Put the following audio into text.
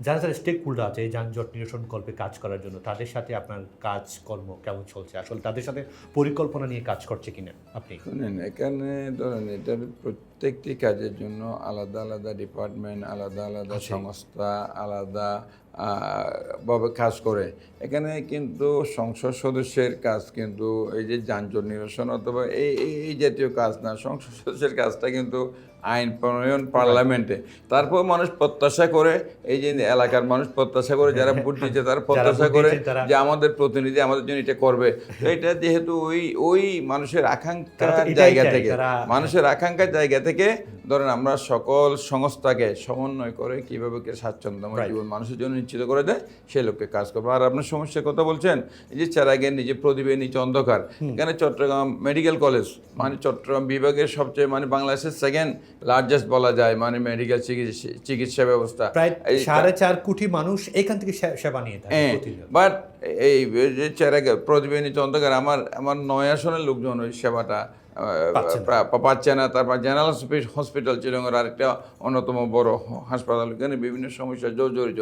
যারা যারা stake holder আছে এই যানজট নিরসনকল্পে কাজ করার জন্য তাদের সাথে আপনার কাজকর্ম কেমন চলছে, আসলে তাদের সাথে পরিকল্পনা নিয়ে কাজ করছে কিনা আপনি? শুনেন, এখানে ধরেন এটার প্রত্যেকটি কাজের জন্য আলাদা আলাদা ডিপার্টমেন্ট, আলাদা আলাদা সংস্থা, আলাদা ভাবে কাজ করে। এখানে কিন্তু সংসদ সদস্যের কাজ কিন্তু এই যে যানজট নিরসন অথবা এই এই জাতীয় কাজ না, সংসদ সদস্যের কাজটা কিন্তু আইন প্রণয়ন পার্লামেন্টে। তারপর মানুষ প্রত্যাশা করে, এই যে এলাকার মানুষ প্রত্যাশা করে, যারা ভোট দিচ্ছে তারা প্রত্যাশা করে যে আমাদের প্রতিনিধি আমাদের জন্য এটা করবে। তো এটা যেহেতু ওই মানুষের আকাঙ্ক্ষার জায়গা থেকে, ধরেন আমরা সকল সংস্থাকে সমন্বয় করে কীভাবে স্বাচ্ছন্দ্যময় জীবন মানুষের জন্য নিশ্চিত করে দেয় সেই লক্ষ্যে কাজ করবো। আর আপনার সমস্যার কথা বলছেন, এই যে চেরাগের নিজে প্রদীপের নিচে অন্ধকার, এখানে চট্টগ্রাম মেডিকেল কলেজ মানে চট্টগ্রাম বিভাগের সবচেয়ে মানে বাংলাদেশের সেকেন্ড লার্জেস্ট বলা যায় মানে মেডিকেল চিকিৎসা ব্যবস্থা। প্রায় 4.5 কোটি মানুষ এখান থেকে সেবা নিয়ে থাকে। বাট এই যে চেরাগে প্রদীপের নিচে অন্ধকার, আমার 9 আসনের লোকজন ওই সেবাটা পাচ্ছে না। তারপর জেনারেল হসপিটাল চিরঙ্গের আরেকটা অন্যতম বড় হাসপাতাল, এখানে বিভিন্ন সমস্যা জর্জরিত।